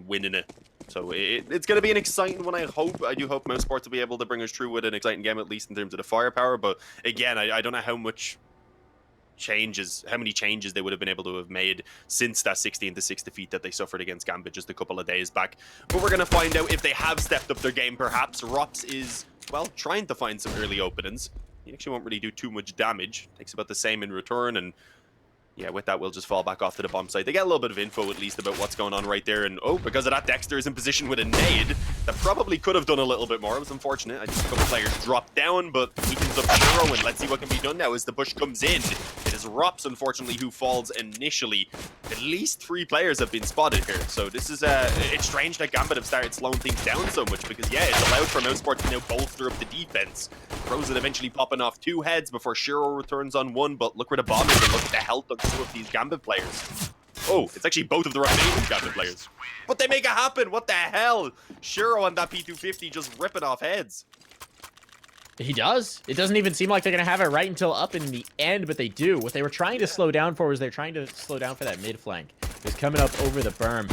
winning it. So it's going to be an exciting one, I hope. I do hope mousesports will be able to bring us through with an exciting game, at least in terms of the firepower. But again, I don't know how many changes they would have been able to have made since that 16-6 defeat that they suffered against Gambit just a couple of days back. But we're going to find out if they have stepped up their game, perhaps. Rops is, well, trying to find some early openings. He actually won't really do too much damage. Takes about the same in return, and yeah, with that, we'll just fall back off to the bomb site. They get a little bit of info, at least, about what's going on right there. And, oh, because of that, Dexter is in position with a nade. That probably could have done a little bit more. It was unfortunate. I just a couple players dropped down, but weakens up Shiro, and let's see what can be done now as the push comes in. It is Rops, unfortunately, who falls initially. At least 3 players have been spotted here. So this is, it's strange that Gambit have started slowing things down so much, because, yeah, it's allowed for mousesports to now bolster up the defense. Frozen eventually popping off 2 heads before Shiro returns on 1, but look where the bomb is, and look at the health of 2 of these Gambit players. Oh, it's actually both of the remaining Gambit players. But they make it happen! What the hell? Shiro on that P250 just ripping off heads. He does. It doesn't even seem like they're going to have it right until up in the end, but they do. What they were trying to slow down for was they're trying to slow down for that mid flank. It was coming up over the berm.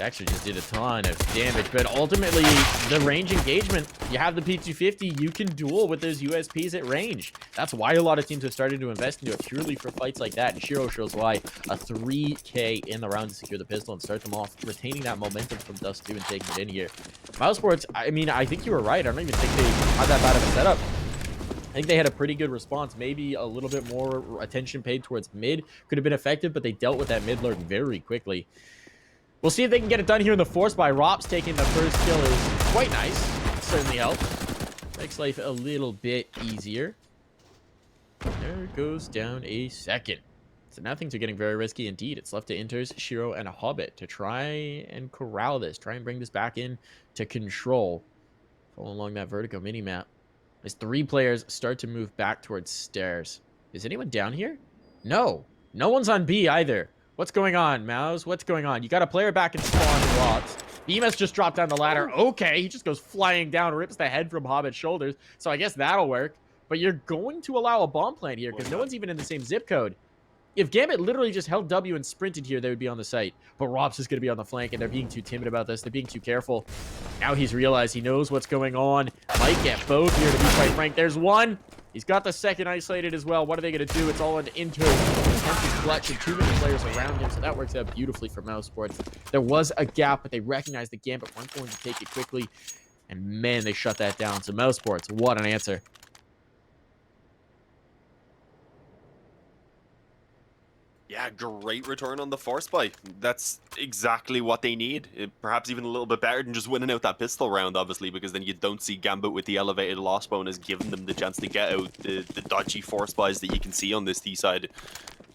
Actually just did a ton of damage, but ultimately the range engagement, you have the P250, you can duel with those USPs at range. That's why a lot of teams have started to invest into it purely for fights like that, and Shiro shows why. A 3K in the round to secure the pistol and start them off, retaining that momentum from Dust 2 and taking it in here. mousesports, I mean, I think you were right. I don't even think they had that bad of a setup. I think they had a pretty good response. Maybe a little bit more attention paid towards mid could have been effective, but they dealt with that mid lurk very quickly. We'll see if they can get it done here in the force by Rops. Taking the first kill is quite nice. Certainly helps. Makes life a little bit easier. There goes down a second. So now things are getting very risky indeed. It's left to Inters, Shiro, and a Hobbit to try and corral this. Try and bring this back in to control. Following along that Vertigo minimap. As 3 players start to move back towards stairs. Is anyone down here? No. No one's on B either. What's going on, Mouse? What's going on? You got a player back in spawn, Rops. Bemis just dropped down the ladder. Okay, he just goes flying down, rips the head from Hobbit's shoulders. So I guess that'll work. But you're going to allow a bomb plant here because no one's even in the same zip code. If Gambit literally just held W and sprinted here, they would be on the site. But Rops is going to be on the flank, and they're being too timid about this. They're being too careful. Now he's realized he knows what's going on. Might get both here, to be quite frank. There's one. He's got the second isolated as well. What are they going to do? It's all into attempted clutch and too many players around him, so that works out beautifully for mousesports. There was a gap, but they recognized the Gambit weren't going to take it quickly. And man, they shut that down. So mousesports, what an answer. Yeah, great return on the force buy. That's exactly what they need. Perhaps even a little bit better than just winning out that pistol round, obviously, because then you don't see Gambit with the elevated loss bonus giving them the chance to get out the dodgy force buys that you can see on this T side.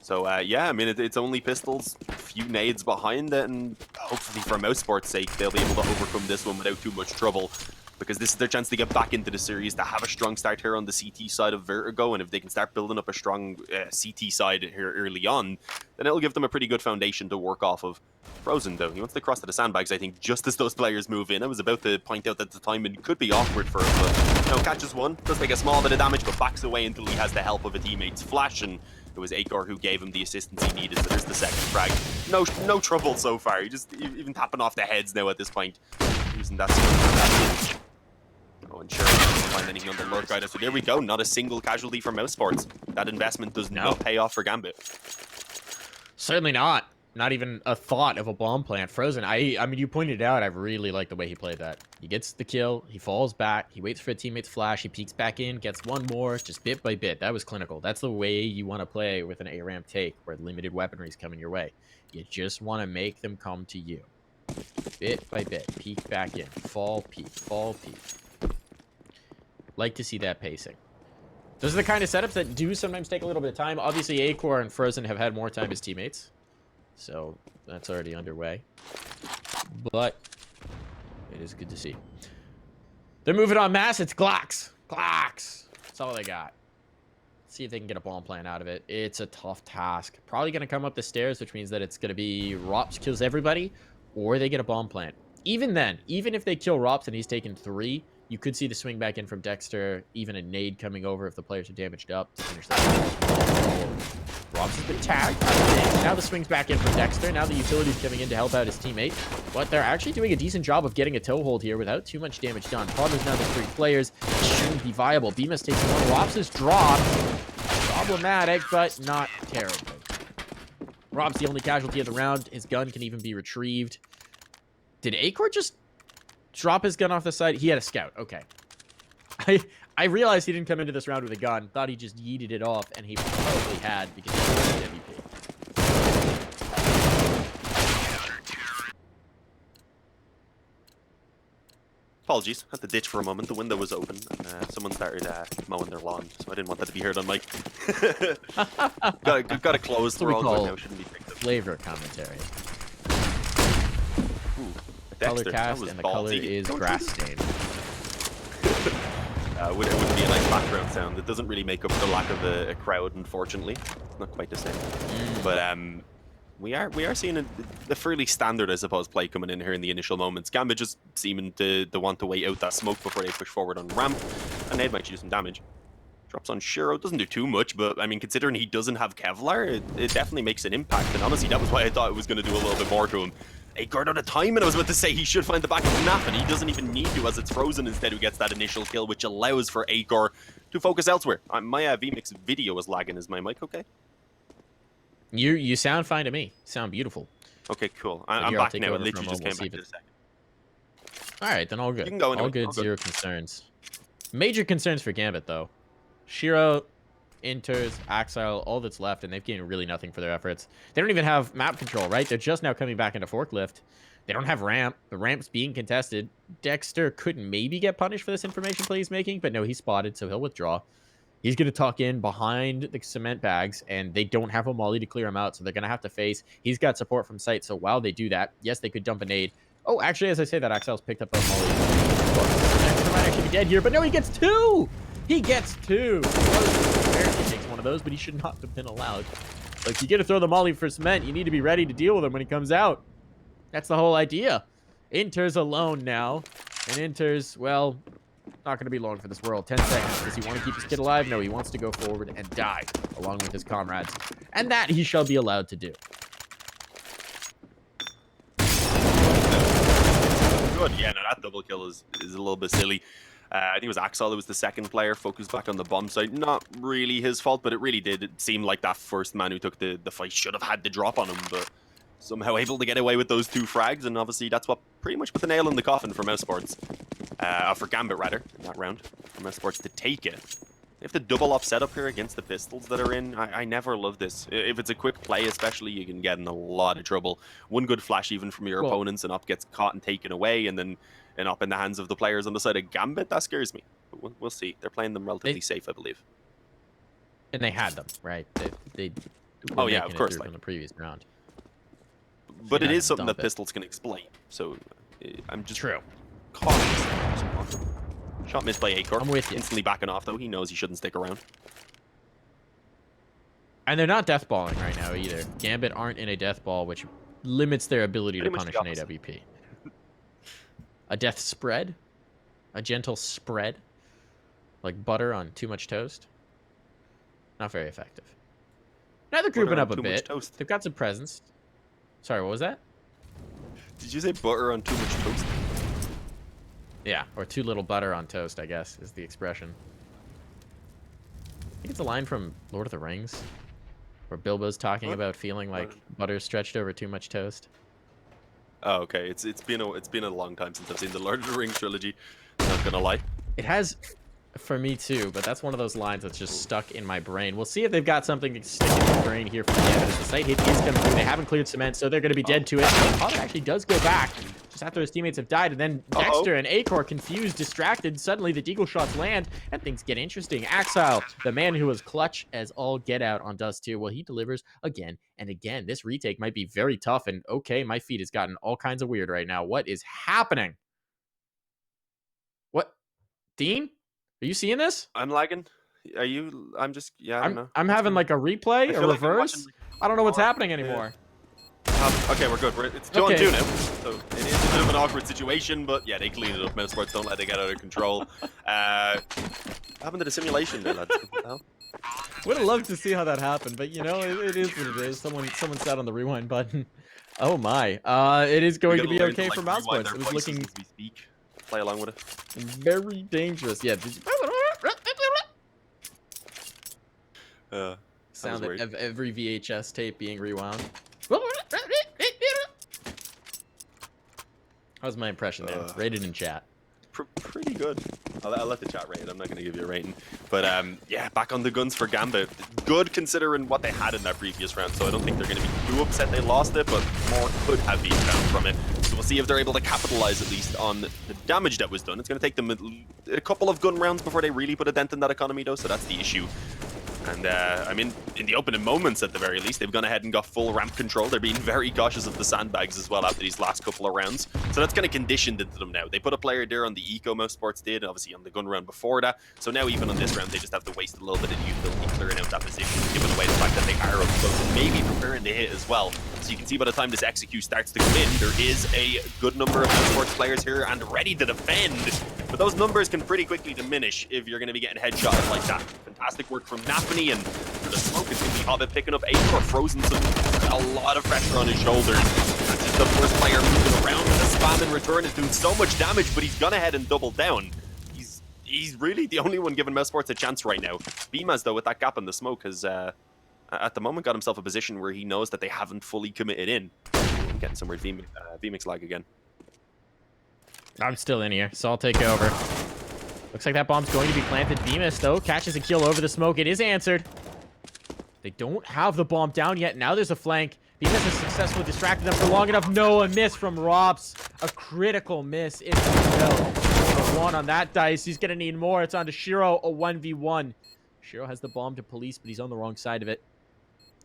So, yeah, I mean, it's only pistols, a few nades behind it, and hopefully for mousesports' sake, they'll be able to overcome this one without too much trouble. Because this is their chance to get back into the series, to have a strong start here on the CT side of Vertigo, and if they can start building up a strong CT side here early on, then it'll give them a pretty good foundation to work off of. Frozen, though, he wants to cross to the sandbags, I think, just as those players move in. I was about to point out that the timing could be awkward for him, but, you know, catches one, does take a small bit of damage, but backs away until he has the help of a teammate's flash, and it was Akor who gave him the assistance he needed, so there's the second frag. No trouble so far, he just even tapping off the heads now at this point, using that skill. Oh, and sure, doesn't find anything on the lurk either. So there we go. Not a single casualty for mousesports. That investment does not pay off for Gambit. Certainly not. Not even a thought of a bomb plant. Frozen, I mean, you pointed out, I really like the way he played that. He gets the kill, he falls back, he waits for a teammate's flash, he peeks back in, gets one more, just bit by bit. That was clinical. That's the way you want to play with an A-ramp take, where limited weaponry is coming your way. You just want to make them come to you. Bit by bit. Peek back in. Fall, peek. Fall, peek. Like to see that pacing. Those are the kind of setups that do sometimes take a little bit of time. Obviously, Akor and Frozen have had more time as teammates. So, that's already underway. But, it is good to see. They're moving on mass. It's Glocks. Glocks. That's all they got. Let's see if they can get a bomb plan out of it. It's a tough task. Probably going to come up the stairs, which means that it's going to be Rops kills everybody, or they get a bomb plant. Even then, even if they kill Rops and he's taken 3, you could see the swing back in from Dexter, even a nade coming over if the players are damaged up to finish that. Robs has been tagged. Now the swing's back in from Dexter. Now the utility's coming in to help out his teammate. But they're actually doing a decent job of getting a toehold here without too much damage done. Problem is now there's 3 players. It shouldn't be viable. Bemis takes one. Robs is dropped. Problematic, but not terrible. Rob's the only casualty of the round. His gun can even be retrieved. Did Acor just drop his gun off the side? He had a scout. Okay. I realized he didn't come into this round with a gun. Thought he just yeeted it off, and he probably had because he was the MVP. Apologies, had to ditch for a moment. The window was open, and someone started mowing their lawn, so I didn't want that to be heard on mic. got to close. We're all good now. Shouldn't be picked up. Flavor commentary. Ooh, Color Dexter, cast, and the color is grass stain. It wouldn't be a nice background sound. It doesn't really make up for the lack of a crowd, unfortunately. It's not quite the same. But we are seeing a fairly standard, I suppose, play coming in here in the initial moments. Gambit just seeming to want to wait out that smoke before they push forward on ramp, and Nade might do some damage. Drops on Shiro, doesn't do too much, but I mean, considering he doesn't have Kevlar, it definitely makes an impact. And honestly, that was why I thought it was going to do a little bit more to him. Acor out of time, and I was about to say he should find the back of the nap, and he doesn't even need to, as it's Frozen instead who gets that initial kill, which allows for Acor to focus elsewhere. My VMix video is lagging. Is my mic okay? You sound fine to me. Sound beautiful. Okay, cool. I'm back now. I literally just came back in a second. All right, then all good. You can go anyway. All good, zero concerns. Major concerns for Gambit, though. Shiro, Inters, Axile, all that's left, and they've gained really nothing for their efforts. They don't even have map control, right? They're just now coming back into Forklift. They don't have ramp. The ramp's being contested. Dexter could maybe get punished for this information play he's making, but no, he's spotted, so he'll withdraw. He's going to tuck in behind the cement bags, and they don't have a molly to clear him out, so they're going to have to face. He's got support from sight, so while they do that, yes, they could dump a nade. Oh, actually, as I say that, Axile's picked up a molly. Dexter might actually be dead here, but no, he gets 2! He gets 2! He takes one of those, but he should not have been allowed. Like, you get to throw the molly for cement, you need to be ready to deal with him when he comes out. That's the whole idea. Inter's alone now, and Inter's, well, not going to be long for this world. 10 seconds. Does he want to keep his kid alive? No, he wants to go forward and die along with his comrades. And that he shall be allowed to do. Good. Yeah, no, that double kill is a little bit silly. I think it was Axel who was the second player focused back on the bomb site. Not really his fault, but it really did. It seemed like that first man who took the fight should have had the drop on him, but somehow able to get away with those 2 frags, and obviously that's what pretty much put the nail in the coffin for mousesports. For Gambit, rather, in that round. For mousesports to take it. They have to double up setup here against the pistols that are in. I never love this. If it's a quick play, especially, you can get in a lot of trouble. One good flash even from your opponents, and up gets caught and taken away, and then up in the hands of the players on the side of Gambit, that scares me. But we'll see. They're playing them relatively safe, I believe. And they had them, right? They oh, yeah, of course. From the previous round. But it is something that pistols can explain. So I'm just cautious. Shot missed by Acor. I'm with you. Instantly backing off, though. He knows he shouldn't stick around. And they're not deathballing right now, either. Gambit aren't in a deathball, which limits their ability to punish an AWP. A death spread? A gentle spread? Like butter on too much toast? Not very effective. Now they're grouping up a bit. They've got some presence. Sorry, what was that? Did you say butter on too much toast? Yeah, or too little butter on toast, I guess, is the expression. I think it's a line from Lord of the Rings, where Bilbo's talking about feeling like butter stretched over too much toast. Oh, okay. It's been a long time since I've seen the Lord of the Rings trilogy. Not gonna lie. It has, for me too, but that's one of those lines that's just stuck in my brain. We'll see if they've got something to stick in my brain here from the end. As the site hit is coming through, they haven't cleared cement, so they're going to be dead to it. Potter actually does go back just after his teammates have died, and then Dexter and Acor, confused, distracted. Suddenly the deagle shots land, and things get interesting. Axile, the man who was clutch as all get out on Dust 2, well, he delivers again and again. This retake might be very tough, and okay, my feed has gotten all kinds of weird right now. What is happening? What? Dean? Are you seeing this? I'm lagging. Are you? I'm just, yeah, I don't know. I'm having like a replay, a reverse. I don't know what's happening anymore. Okay, we're good. It's 2-on-2 now. So it is a bit of an awkward situation, but yeah, they clean it up. Mousesports don't let it get out of control. What happened to the simulation there, lads? What the hell? Would have loved to see how that happened, but you know, it is what it is. Someone sat on the rewind button. Oh my. It is going to be okay for mousesports. It was looking as we speak. Play along with it. very dangerous. Yeah. Sound of every VHS tape being rewound. How's my impression there? Rated in chat. Pretty good. I'll let the chat rate it. I'm not going to give you a rating. But yeah, back on the guns for Gambit. Good considering what they had in that previous round, so I don't think they're going to be too upset they lost it, but more could have been found from it. So we'll see if they're able to capitalize at least on the damage that was done. It's going to take them a couple of gun rounds before they really put a dent in that economy, though, so that's the issue. And I mean, in the opening moments at the very least, they've gone ahead and got full ramp control. They're being very cautious of the sandbags as well after these last couple of rounds. So that's kind of conditioned into them now. They put a player there on the eco mousesports did, obviously on the gun round before that. So now even on this round, they just have to waste a little bit of utility clearing out that position, given away the fact that they are up close and maybe preparing to hit as well. So you can see by the time this execute starts to come in, there is a good number of mousesports players here and ready to defend. But those numbers can pretty quickly diminish if you're going to be getting headshotted like that. Fantastic work from Nafany, and for the smoke, it's going to be Hobbit picking up 8 or Frozen, so a lot of pressure on his shoulders. That's just the first player moving around, and the spam in return is doing so much damage, but he's gone ahead and doubled down. He's really the only one giving mousesports a chance right now. Beamaz, though, with that gap in the smoke, has at the moment got himself a position where he knows that they haven't fully committed in. I'm getting some weird VMix lag again. I'm still in here, so I'll take over. Looks like that bomb's going to be planted. Bemis, though, catches a kill over the smoke. It is answered. They don't have the bomb down yet. Now there's a flank. Bemis has successfully distracted them for long enough. No, a miss from Robs. A critical miss, if you will. A 1 on that dice. He's going to need more. It's on to Shiro, a 1v1. Shiro has the bomb to police, but he's on the wrong side of it.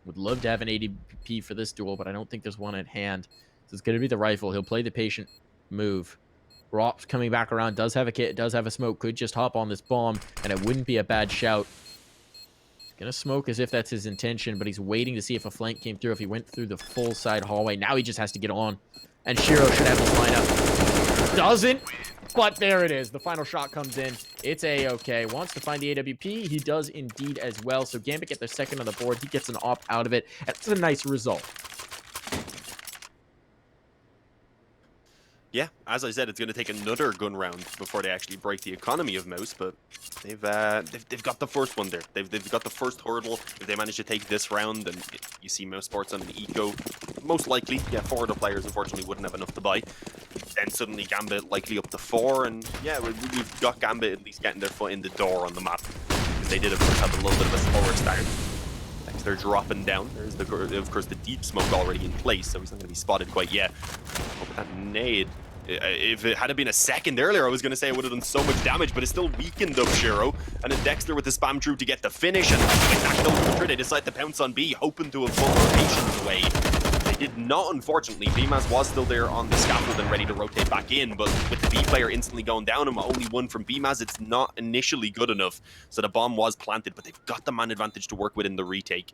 Would love to have an ADP for this duel, but I don't think there's one at hand. So it's going to be the rifle. He'll play the patient move. Rops coming back around, does have a kit, does have a smoke, could just hop on this bomb, and it wouldn't be a bad shout. He's gonna smoke as if that's his intention, but he's waiting to see if a flank came through, if he went through the full side hallway. Now he just has to get on, and Shiro should have his lineup. Doesn't, but there it is. The final shot comes in. It's A-okay. Wants to find the AWP. He does indeed as well. So Gambit get their second on the board. He gets an op out of it. That's a nice result. Yeah, as I said, it's going to take another gun round before they actually break the economy of Mouse, but they've got the first one there. They've got the first hurdle. If they manage to take this round, and you see mousesports on an eco, most likely, yeah, 4 other players unfortunately wouldn't have enough to buy. Then suddenly Gambit likely up to 4, and yeah, we've got Gambit at least getting their foot in the door on the map. Because they did, of course, have a little bit of a slower start. Next, they're dropping down. There's, of course, the deep smoke already in place, so he's not going to be spotted quite yet. Oh, but that nade, if it had been a second earlier, I was going to say it would have done so much damage, but it's still weakened up Shiro. And then Dexter with the spam through to get the finish, and like they decide to pounce on B, hoping to have pulled rotations away. They did not, unfortunately. Beamaz was still there on the scaffold and ready to rotate back in, but with the B player instantly going down and only 1 from Beamaz, it's not initially good enough. So the bomb was planted, but they've got the man advantage to work with in the retake.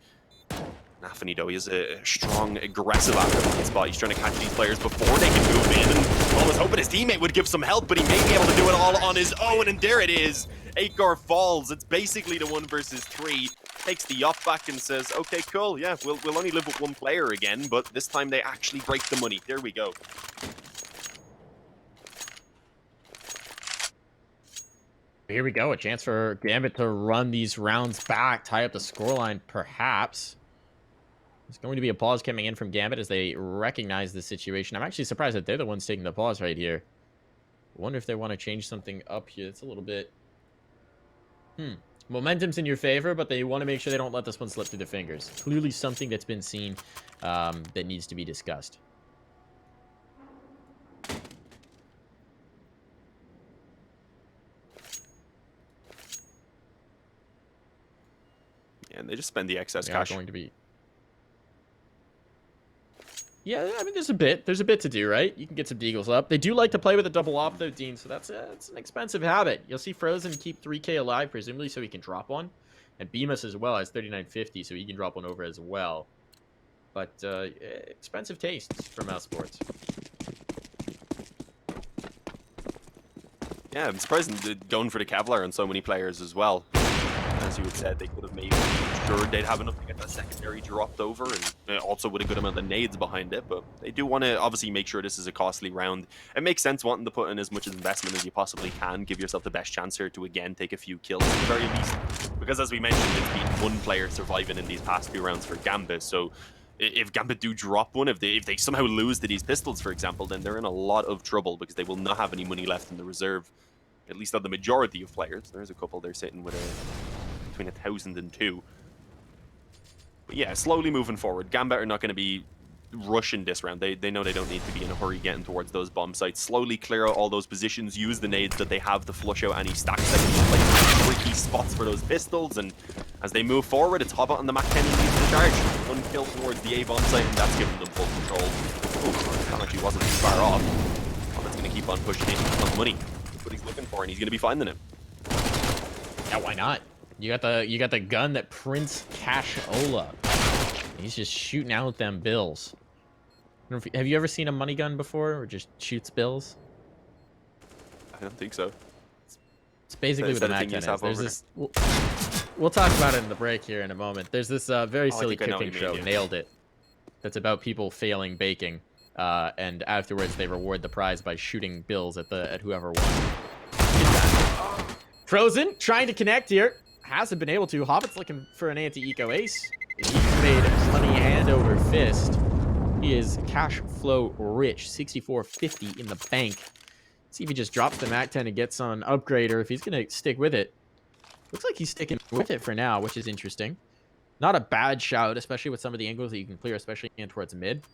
Nafany, though, he is a strong, aggressive afterline spot. He's trying to catch these players before they can move in, and I was hoping his teammate would give some help, but he may be able to do it all on his own, and there it is. Akor falls. It's basically the 1 versus 3. Takes the op back and says, okay, cool, yeah, we'll only live with 1 player again, but this time they actually break the money. There we go. Here we go, a chance for Gambit to run these rounds back, tie up the scoreline, perhaps. There's going to be a pause coming in from Gambit as they recognize the situation. I'm actually surprised that they're the ones taking the pause right here. I wonder if they want to change something up here. It's a little bit... Momentum's in your favor, but they want to make sure they don't let this one slip through their fingers. Clearly something that's been seen that needs to be discussed. Yeah, and they just spend the excess cash. Going to be... Yeah, I mean, there's a bit to do, right? You can get some deagles up. They do like to play with a double op, though, Dean, so that's it's an expensive habit. You'll see Frozen keep 3K alive, presumably, so he can drop one. And Bemis as well has 3950, so he can drop one over as well. But expensive tastes for mousesports. Yeah, I'm surprised they're going for the Kevlar on so many players as well. As you had said, they could have maybe ensured they'd have enough to get that secondary dropped over, and also with a good amount of nades behind it. But they do want to obviously make sure this is a costly round. It makes sense wanting to put in as much investment as you possibly can, give yourself the best chance here to again take a few kills at the very least. Because as we mentioned, it's been one player surviving in these past 2 rounds for Gambit. So if Gambit do drop one, if they somehow lose to these pistols, for example, then they're in a lot of trouble because they will not have any money left in the reserve. At least on the majority of players. There's a couple they're sitting with between 1,000 and 2. But yeah, slowly moving forward. Gambit are not going to be rushing this round. They know they don't need to be in a hurry getting towards those bomb sites. Slowly clear out all those positions, use the nades that they have to flush out any stacks that can be like tricky spots for those pistols. And as they move forward, it's Hobbit on the Mac 10 who leads the charge. One kill towards the A bomb site, and that's giving them full control. Oh, that actually wasn't too far off. Hobbit's going to keep on pushing in on the money. That's what he's looking for, and he's going to be finding it. Yeah, why not? You got the gun that prints cashola. He's just shooting out them bills. Have you ever seen a money gun before, or just shoots bills? I don't think so. It's basically what the Mac 10 is. There's this. We'll talk about it in the break here in a moment. There's this very silly cooking show, Nailed It, that's about people failing baking, and afterwards they reward the prize by shooting bills at whoever won. Frozen trying to connect here. Hasn't been able to. Hobbit's looking for an anti-eco ace. He's made money hand over fist. He is cash flow rich. 64.50 in the bank. See if he just drops the Mac 10 and gets on an upgrade, or if he's going to stick with it. Looks like he's sticking with it for now, which is interesting. Not a bad shout, especially with some of the angles that you can clear, especially in towards mid.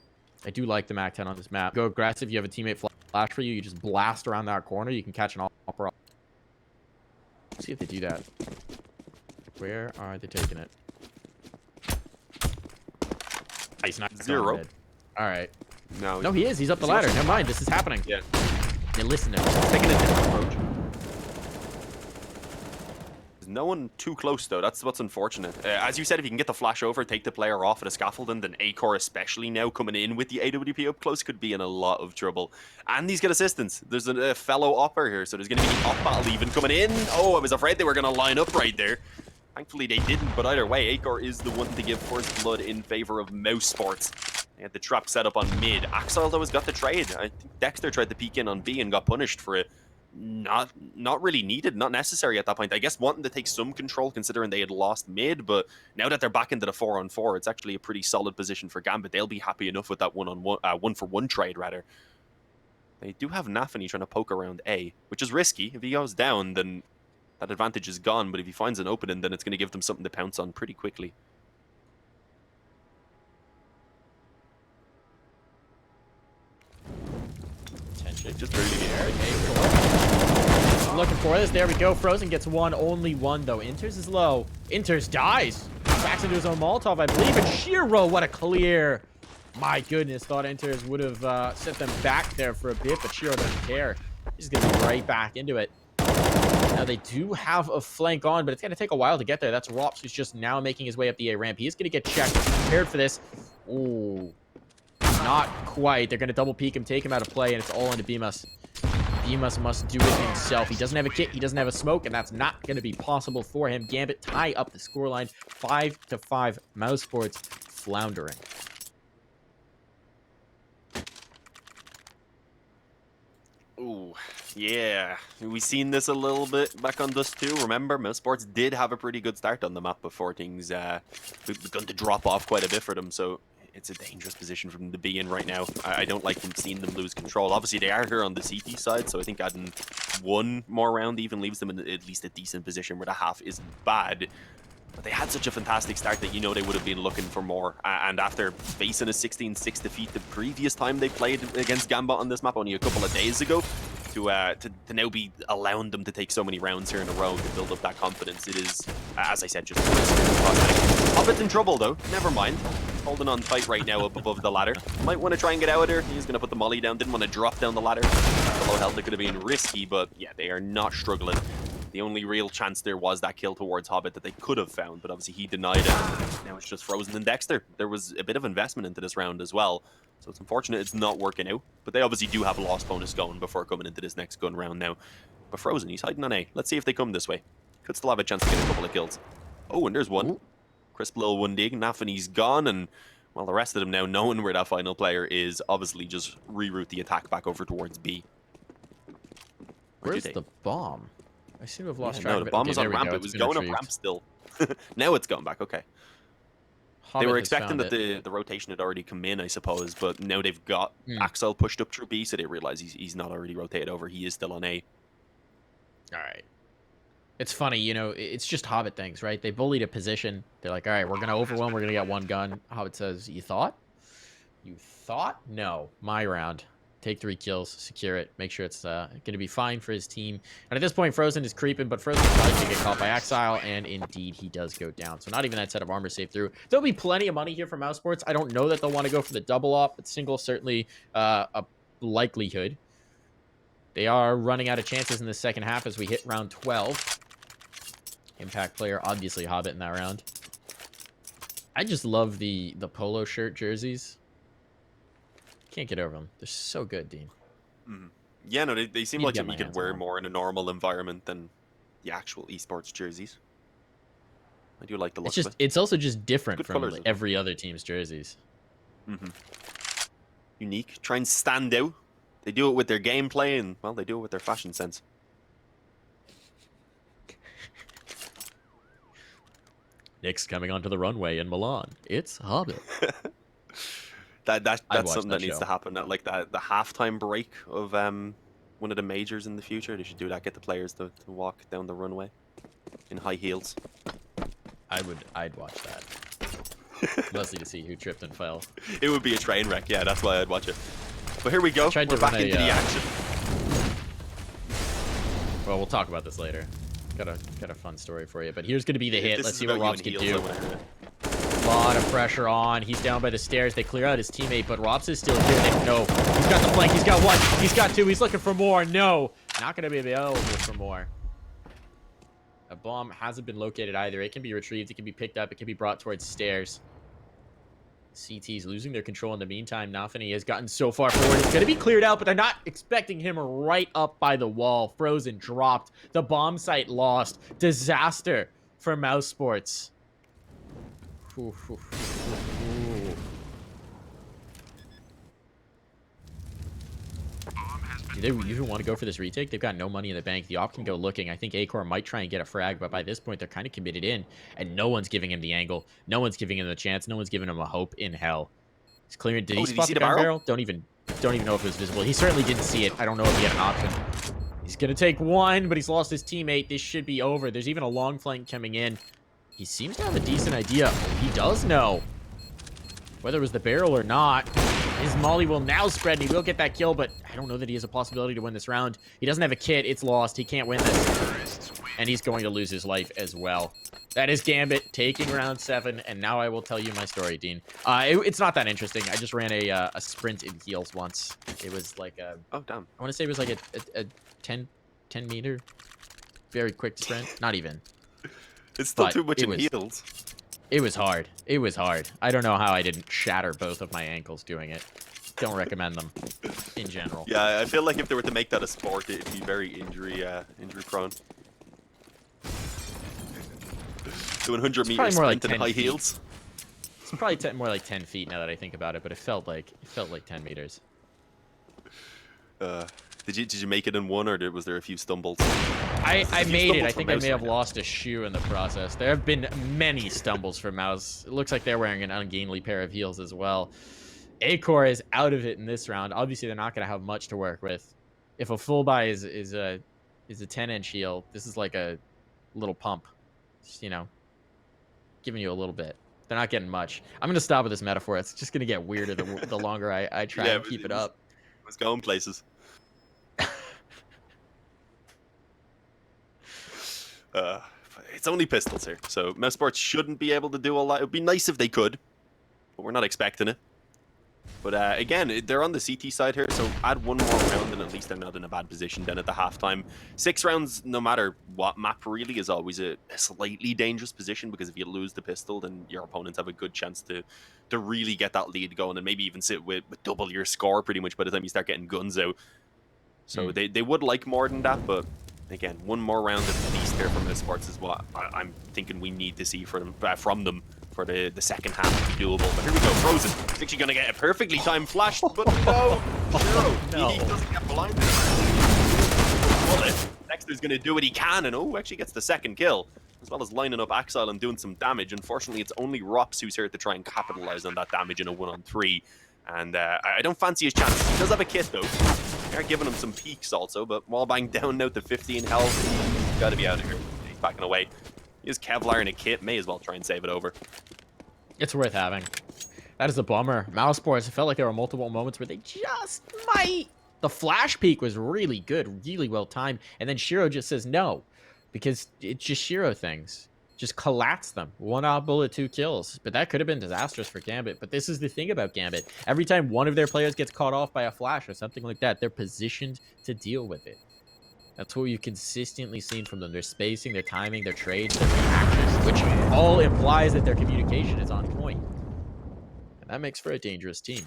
I do like the Mac 10 on this map. Go aggressive. You have a teammate flash for you. You just blast around that corner. You can catch an upper. Let's see if they do that. Where are they taking it? He's not 0. All right. No, he is. He's up the ladder. Never mind. This is happening. Yeah. They're listening. He's taking a different approach. There's no one too close, though. That's what's unfortunate. As you said, if you can get the flash over, take the player off at a scaffolding, then Acor especially now coming in with the AWP up close could be in a lot of trouble. And he's got assistance. There's a fellow opper here, so there's going to be the op battle even coming in. Oh, I was afraid they were going to line up right there. Thankfully, they didn't, but either way, Acor is the one to give first blood in favor of mousesports. They had the trap set up on mid. Axel, though, has got the trade. I think Dexter tried to peek in on B and got punished for it. Not really needed, not necessary at that point. I guess wanting to take some control considering they had lost mid, but now that they're back into the 4-on-4, it's actually a pretty solid position for Gambit. They'll be happy enough with that one-for-one trade, rather. They do have Nafany trying to poke around A, which is risky. If he goes down, then that advantage is gone, but if he finds an opening, then it's going to give them something to pounce on pretty quickly. Attention. Just barely looking for this. There we go. Frozen gets one. Only one, though. Inters is low. Inters dies. Backs into his own Molotov, I believe. And Shiro, what a clear. My goodness. Thought Inters would have sent them back there for a bit, but Shiro doesn't care. He's going to be right back into it. Now, they do have a flank on, but it's going to take a while to get there. That's Rops, who's just now making his way up the A ramp. He is going to get checked. He's prepared for this. Ooh. Not quite. They're going to double peek him, take him out of play, and it's all into Bemus. Bemus must do it himself. He doesn't have a kit. He doesn't have a smoke, and that's not going to be possible for him. Gambit tie up the scoreline. 5-5. mousesports floundering. Ooh, yeah. We've seen this a little bit back on Dust 2. Remember, mousesports did have a pretty good start on the map before things begun to drop off quite a bit for them, so it's a dangerous position for them to be in right now. I don't like seeing them lose control. Obviously, they are here on the CT side, so I think adding one more round even leaves them in at least a decent position where the half isn't bad. But they had such a fantastic start that you know they would have been looking for more. And after facing a 16-6 defeat the previous time they played against Gambit on this map only a couple of days ago, to now be allowing them to take so many rounds here in a row to build up that confidence, it is, as I said, just Hobbit's in trouble though. Never mind. Holding on tight right now up above the ladder. Might want to try and get out of there. He's going to put the molly down. Didn't want to drop down the ladder. Below health, it could have been risky, but yeah, they are not struggling. The only real chance there was that kill towards Hobbit that they could have found, but obviously he denied it. Now it's just Frozen and Dexter. There was a bit of investment into this round as well, so it's unfortunate it's not working out. But they obviously do have a loss bonus going before coming into this next gun round now. But Frozen, he's hiding on A. Let's see if they come this way. Could still have a chance to get a couple of kills. Oh, and there's one. Ooh. Crisp little one dig. Nafany's gone, and well, the rest of them now, knowing where that final player is, obviously just reroute the attack back over towards B. Where's the bomb? I seem to have lost track no, of the it. bomb Okay, was there on we ramp. go. It It's was been going retrieved. up ramp still. Now it's going back. Okay. Hobbit They were has expecting found that it. the rotation had already come in, I suppose, but now they've got Hmm. Axel pushed up through B, so they realize he's not already rotated over. He is still on A. All right. It's funny, you know, it's just Hobbit things, right? They bullied a position. They're like, all right, we're going to overwhelm. We're going to get one gun. Hobbit says, you thought? You thought? No. My round. Take 3 kills. Secure it. Make sure it's going to be fine for his team. And at this point, Frozen is creeping, but Frozen's probably going to get caught by Exile, and indeed, he does go down. So not even that set of armor saved through. There'll be plenty of money here for mousesports. I don't know that they'll want to go for the double off, but single certainly a likelihood. They are running out of chances in the second half as we hit round 12. Impact player, obviously Hobbit in that round. I just love the polo shirt jerseys. Can't get over them. They're so good, Dean. Mm. Yeah, no, they seem Need to like get something my you could hands on wear one. more in a normal environment than the actual esports jerseys. I do like the look It's just of it. it's also just different Good from colours as well. every other team's jerseys. Unique. Try and stand out. They do it with their gameplay, and, well, they do it with their fashion sense. Next coming onto the runway in Milan, it's Hobbit. That's watch something that that needs show. to happen. At like the halftime break of one of the majors in the future, they should do that. Get the players to walk down the runway in high heels. I'd watch that. Mostly to see who tripped and fell. It would be a train wreck. Yeah, that's why I'd watch it. But here we go. Tried to We're back run a, into the action. Well, we'll talk about this later. Got a fun story for you, but here's gonna be the hit. This Let's is see what about you Robs in can heels, do. I wanna hear it. A lot of pressure on. He's down by the stairs. They clear out his teammate, but Robs is still here. No, he's got the flank. He's got 1. He's got 2. He's looking for more. No, not gonna be available for more. A bomb hasn't been located either. It can be retrieved. It can be picked up. It can be brought towards stairs. CT's losing their control in the meantime. Nafany has gotten so far forward. It's going to be cleared out, but they're not expecting him right up by the wall. Frozen dropped. The bomb site lost. Disaster for mousesports. Ooh, ooh, ooh, ooh. Do they even want to go for this retake? They've got no money in the bank. The op can go looking. I think Acor might try and get a frag, but by this point, they're kind of committed in, and no one's giving him the angle. No one's giving him the chance. No one's giving him a hope in hell. He's clearing. Did he spot the gun barrel? Don't even know if it was visible. He certainly didn't see it. I don't know if he had an option. He's going to take 1, but he's lost his teammate. This should be over. There's even a long flank coming in. He seems to have a decent idea. He does know. Whether it was the barrel or not, his molly will now spread, and he will get that kill, but I don't know that he has a possibility to win this round. He doesn't have a kit. It's lost. He can't win this. And he's going to lose his life as well. That is Gambit taking round 7, and now I will tell you my story, Dean. It's not that interesting. I just ran a sprint in heels once. It was like a... Oh, damn. I want to say it was like a 10 meter, very quick sprint. Not even. It's still But too much it in was- heels. It was hard. It was hard. I don't know how I didn't shatter both of my ankles doing it. Don't recommend them in general. Yeah, I feel like if they were to make that a sport, it'd be very injury prone. The 100 meter probably more like sprint in 10 high feet. heels. It's probably more like 10 feet now that I think about it, but it felt like 10 meters. Did you make it in one, or was there a few stumbles? I made it. I stumbled for think I Mouse may have right now. lost a shoe in the process. There have been many stumbles for Mouse. It looks like they're wearing an ungainly pair of heels as well. Acor is out of it in this round. Obviously, they're not going to have much to work with. If a full buy is a 10-inch heel, this is like a little pump. Just, you know, giving you a little bit. They're not getting much. I'm going to stop with this metaphor. It's just going to get weirder the longer I try and keep it up. It was going places. It's only pistols here, so mousesports shouldn't be able to do a lot. It would be nice if they could, but we're not expecting it. But again, they're on the CT side here, so add 1 more round and at least they're not in a bad position then at the halftime. 6 rounds, no matter what map, really is always a slightly dangerous position, because if you lose the pistol, then your opponents have a good chance to really get that lead going and maybe even sit with double your score pretty much by the time you start getting guns out. So they would like more than that, but again, 1 more round at least here from Esports is what I'm thinking we need to see from them for the second half to be doable. But here we go, Frozen. He's actually going to get a perfectly timed flash, but no. No. He doesn't get blinded. Dexter's going to do what he can, and actually gets the second kill, as well as lining up Axile and doing some damage. Unfortunately, it's only Rops who's here to try and capitalize on that damage in a 1-on-3. And I don't fancy his chances. He does have a kit, though. They're giving him some peaks also, but Wallbang down now to 15 health. He's got to be out of here. He's backing away. He has Kevlar and a kit. May as well try and save it over. It's worth having. That is a bummer. Mousesports, it felt like there were multiple moments where they just might. The flash peak was really good, really well timed. And then Shiro just says no, because it's just Shiro things. Just collapse them. 1 odd bullet, 2 kills. But that could have been disastrous for Gambit. But this is the thing about Gambit. Every time one of their players gets caught off by a flash or something like that, they're positioned to deal with it. That's what you've consistently seen from them. Their spacing, their timing, their trades, their reactions, which all implies that their communication is on point. And that makes for a dangerous team.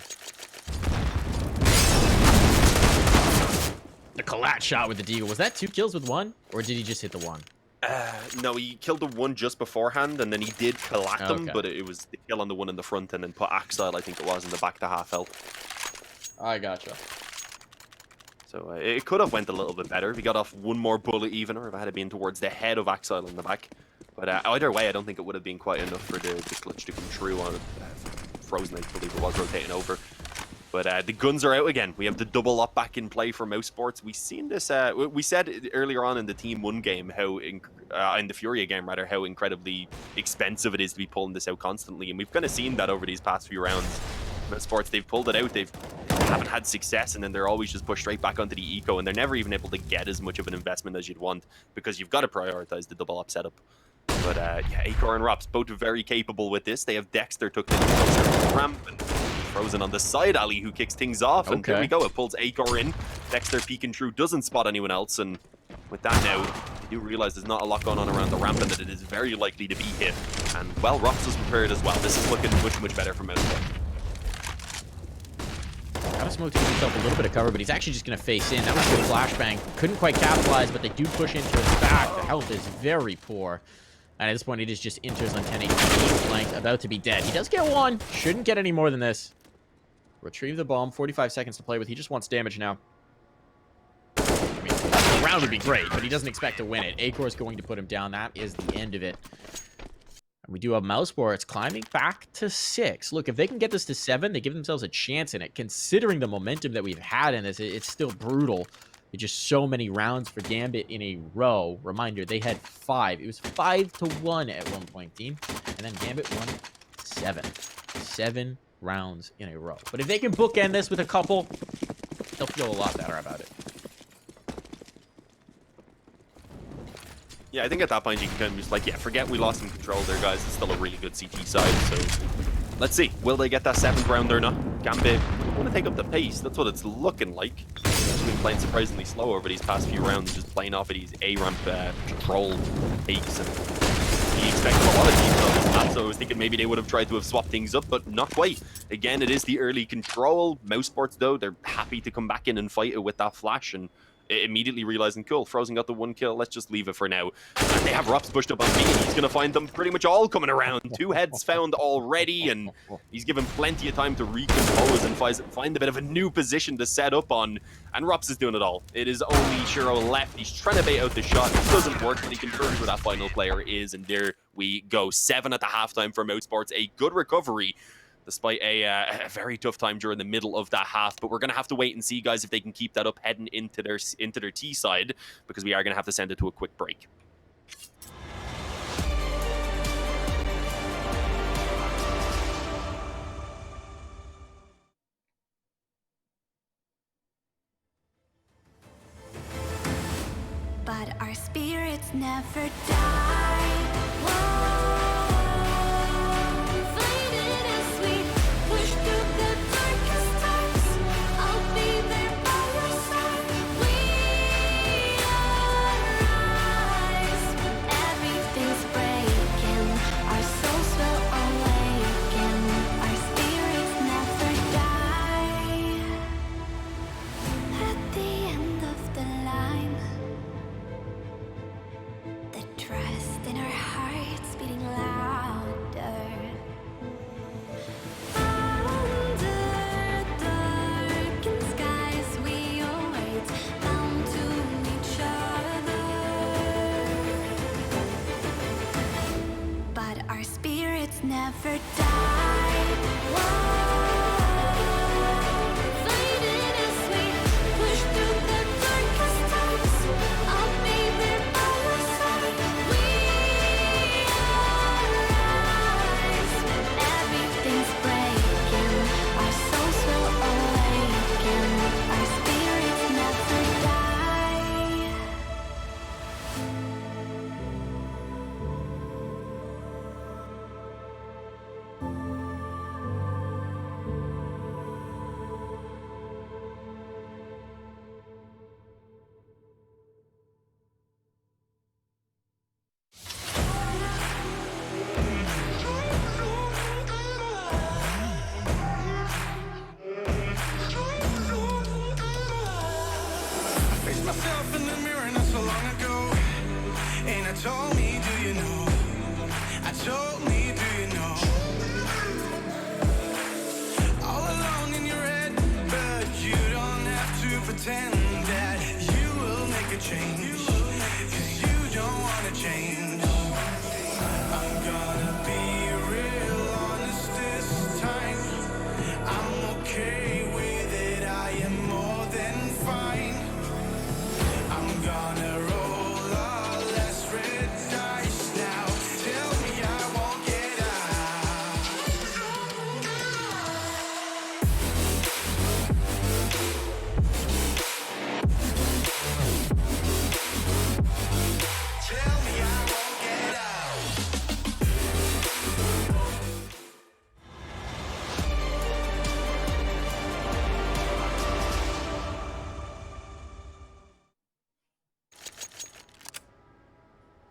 The collat shot with the Deagle. Was that 2 kills with 1? Or did he just hit the 1? No, he killed the 1 just beforehand, and then he did collat them, but it was the kill on the 1 in the front, and then put Axile, I think it was, in the back to half health. I gotcha. So it could have went a little bit better if he got off 1 more bullet even, or if it had been towards the head of Axile in the back. But either way, I don't think it would have been quite enough for the clutch to come true on Frozen, I believe it was, rotating over. But the guns are out again. We have the double up back in play for Mousesports. We've seen this. We said earlier on in the Team 1 game, how in the Furia game rather, how incredibly expensive it is to be pulling this out constantly, and we've kind of seen that over these past few rounds. Mousesports, they've pulled it out. They haven't had success, and then they're always just pushed straight back onto the eco, and they're never even able to get as much of an investment as you'd want because you've got to prioritize the double up setup. But yeah, Acor and Rops both very capable with this. They have Dexter tucked in closer to the ramp, and Frozen on the side alley who kicks things off, and there we go. It pulls Acor in. Dexter peeking through, doesn't spot anyone else, and with that now, you do realize there's not a lot going on around the ramp and that it is very likely to be hit. And well, Rops was prepared as well. This is looking much better for Mousesports. Got to smoke to give himself a little bit of cover, but he's actually just going to face in. That was a good flashbang. Couldn't quite capitalize, but they do push into his back. The health is very poor. And at this point, it is just Inters on 10 HP, flanked, about to be dead. He does get 1. Shouldn't get any more than this. Retrieve the bomb. 45 seconds to play with. He just wants damage now. I mean, the round would be great, but he doesn't expect to win it. Acor is going to put him down. That is the end of it. And we do have Mousesports climbing back to 6. Look, if they can get this to 7, they give themselves a chance in it. Considering the momentum that we've had in this, it's still brutal. It's just so many rounds for Gambit in a row. Reminder, they had 5. It was 5-1 at one point, team. And then Gambit won 7. 7 rounds in a row. But if they can bookend this with a couple, they'll feel a lot better about it. Yeah, I think at that point you can kind of just like, yeah, forget we lost some control there, guys. It's still a really good CT side, so let's see. Will they get that 7th round or not? Gambit want to take up the pace. That's what it's looking like. They've been playing surprisingly slow over these past few rounds, just playing off of these A-ramp control takes. And he expected a lot of teams on this map, so I was thinking maybe they would have tried to have swapped things up, but not quite. Again, it is the early control. Mousesports, though, they're happy to come back in and fight it with that flash, and immediately realizing, cool, Frozen got the 1 kill, let's just leave it for now. And they have Rops pushed up on B, and he's going to find them pretty much all coming around. 2 heads found already, and he's given plenty of time to recompose and find a bit of a new position to set up on, and Rops is doing it all. It is only Shiro left. He's trying to bait out the shot. It doesn't work, but he confirms where that final player is, and there we go. 7 at the halftime for Mousesports. A good recovery, despite a very tough time during the middle of that half. But we're going to have to wait and see, guys, if they can keep that up heading into their T side, because we are going to have to send it to a quick break. But our spirits never die. Whoa. The never die. Whoa. Finding us, we push through the darkest times. I'll be there by your side. We rise. Everything's breaking. Our souls will awaken. Our spirits never die. Faced myself in the mirror not so long ago, and I told me, do you know? I told me, do you know? All alone in your head, but you don't have to pretend that you will make a change, 'cause you don't wanna change. I'm gonna be real honest this time. I'm okay with it, I am more than fine. I'm gonna roll all less red dice now. Tell me I won't get out. Tell me I won't get out.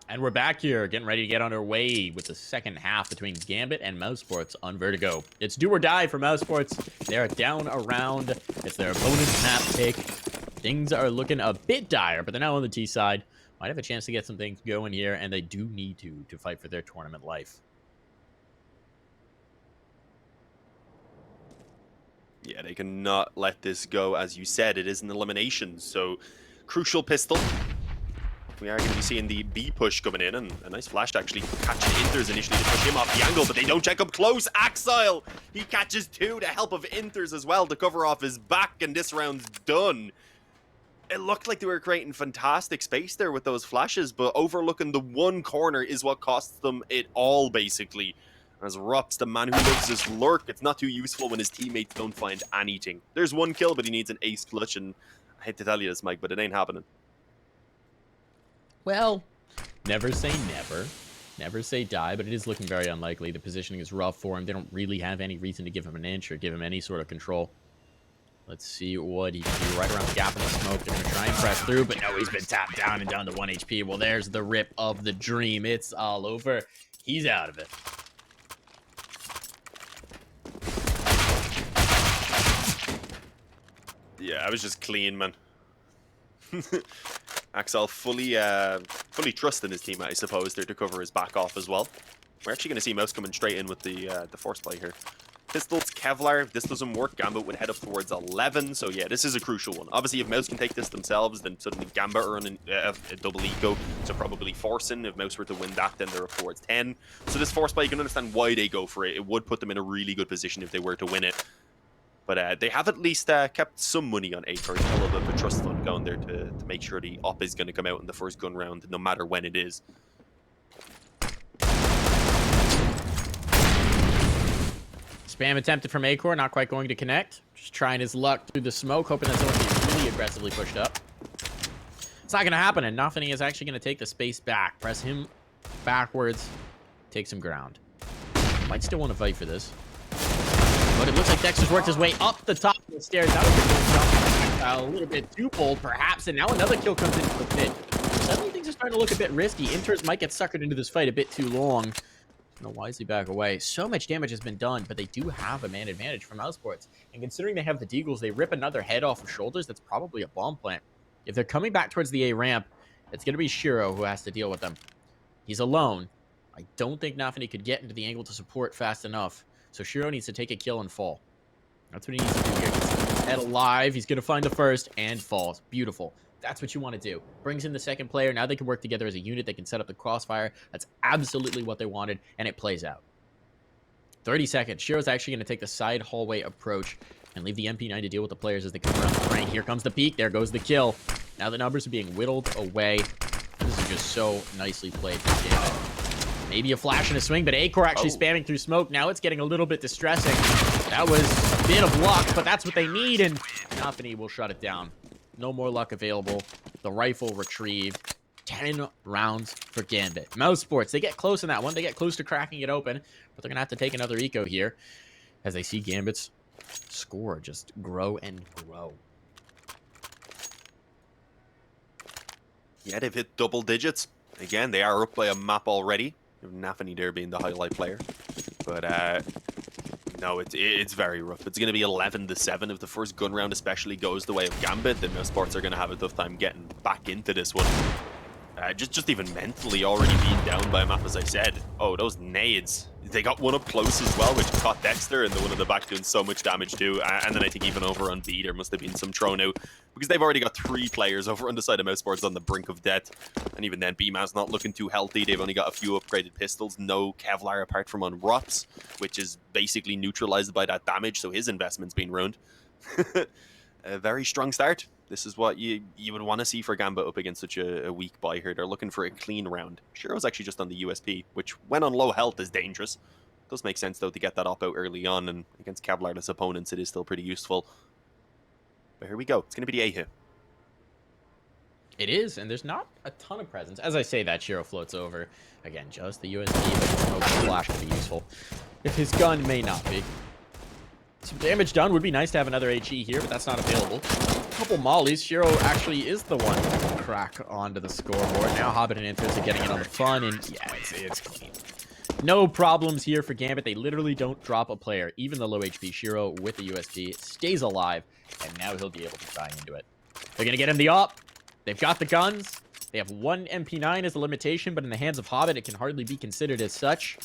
And we're back here, getting ready to get underway with the second half between Gambit and mousesports on Vertigo. It's do or die for mousesports. They're down around. It's their opponent's map pick. Things are looking a bit dire, but they're now on the T side. Might have a chance to get some things going here, and they do need to fight for their tournament life. Yeah, they cannot let this go. As you said, it is an elimination, so crucial pistol. We are going to be seeing the B push coming in, and a nice flash to actually catch Inters initially to push him off the angle, but they don't check up close. Axile, he catches two to help of Inters as well to cover off his back, and this round's done. It looked like they were creating fantastic space there with those flashes, but overlooking the one corner is what costs them it all, basically. As Rups, the man who loves his lurk, it's not too useful when his teammates don't find anything. There's one kill, but he needs an ace clutch, and I hate to tell you this, Mike, but it ain't happening. Well, never say never. Never say die, but it is looking very unlikely. The positioning is rough for him. They don't really have any reason to give him an inch or give him any sort of control. Let's see what he can do right around the gap in the smoke. They're going to try and press through, but no, he's been tapped down and down to 1 HP. Well, there's the rip of the dream. It's all over. He's out of it. Yeah, I was just clean, man. Axel fully trusting his teammate, I suppose, there to cover his back off as well. We're actually going to see Mouse coming straight in with the force play here. Pistols, Kevlar. If this doesn't work, Gambit would head up towards 11. So yeah, this is a crucial one. Obviously, if Mouse can take this themselves, then suddenly Gambit are on a double eco. So probably forcing. If Mouse were to win that, then they're up towards 10. So this force play, you can understand why they go for it. It would put them in a really good position if they were to win it. But they have at least kept some money on Acre. A little bit of a trust fund going there to make sure the op is going to come out in the first gun round, no matter when it is. Spam attempted from Acor, not quite going to connect. Just trying his luck through the smoke, hoping that someone gets really aggressively pushed up. It's not going to happen, and Nothing is actually going to take the space back. Press him backwards, take some ground. Might still want to fight for this. But it looks like Dexter's worked his way up the top of the stairs. That was a little bit too bold, perhaps, and now another kill comes into the pit. Suddenly things are starting to look a bit risky. Inters might get suckered into this fight a bit too long. No, wisely back away. So much damage has been done, but they do have a man advantage from mousesports. And considering they have the Deagles, they rip another head off of shoulders. That's probably a bomb plant. If they're coming back towards the A ramp, it's going to be Shiro who has to deal with them. He's alone. I don't think Nafani could get into the angle to support fast enough. So Shiro needs to take a kill and fall. That's what he needs to do here. He's head alive. He's going to find the first and falls. Beautiful. That's what you want to do. Brings in the second player. Now they can work together as a unit. They can set up the crossfire. That's absolutely what they wanted, and it plays out. 30 seconds. Shiro's actually going to take the side hallway approach and leave the MP9 to deal with the players as they come around the frame. Here comes the peek. There goes the kill. Now the numbers are being whittled away. This is just so nicely played from Gambit. Maybe a flash and a swing, but Acor actually spamming through smoke. Now it's getting a little bit distressing. That was a bit of luck, but that's what they need, and Nafany will shut it down. No more luck available. The rifle retrieved. 10 rounds for Gambit. mousesports, they get close in that one. They get close to cracking it open, but they're going to have to take another eco here as they see Gambit's score just grow and grow. Yeah, they've hit double digits. Again, they are up by a map already. Nafany there being the highlight player. But, no, it's very rough. It's going to be 11-7. If the first gun round especially goes the way of Gambit, then mousesports are going to have a tough time getting back into this one. Just even mentally already being down by a map, as I said. Oh, those nades. They got one up close as well, which caught Dexter, and the one in the back doing so much damage too. And then I think even over on B, there must have been some thrown out, because they've already got 3 players over on the side of mousesports on the brink of death. And even then, B-Man's not looking too healthy. They've only got a few upgraded pistols, no Kevlar apart from on Rops, which is basically neutralized by that damage, so his investment's been ruined. A very strong start. This is what you would want to see for Gambit up against such a weak buy here. They're looking for a clean round. Shiro's actually just on the USP, which when on low health is dangerous. Does make sense though to get that op out early on, and against Kevlarless opponents it is still pretty useful. But here we go. It's going to be the A here. It is, and there's not a ton of presence. As I say that, Shiro floats over. Again, just the USP, but smoke flash could be useful. If his gun may not be. Some damage done. Would be nice to have another HE here, but that's not available. A couple mollies. Shiro actually is the one to crack onto the scoreboard. Now Hobbit and Interest are getting in on the fun, and yeah, it's clean. No problems here for Gambit. They literally don't drop a player. Even the low HP Shiro with the USP stays alive, and now he'll be able to die into it. They're going to get him the op. They've got the guns. They have one MP9 as the limitation, but in the hands of Hobbit, it can hardly be considered as such.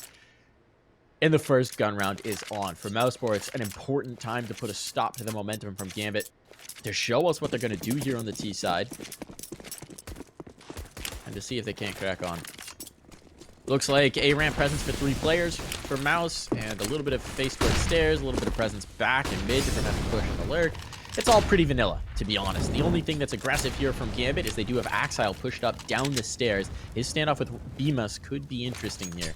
And the first gun round is on. For mousesports, an important time to put a stop to the momentum from Gambit, to show us what they're going to do here on the T side, and to see if they can't crack on. Looks like a ramp presence for 3 players for Mouse, and a little bit of face towards stairs, a little bit of presence back and mid, different have to push and alert. It's all pretty vanilla, to be honest. The only thing that's aggressive here from Gambit is they do have Axile pushed up down the stairs. His standoff with Bemus could be interesting here.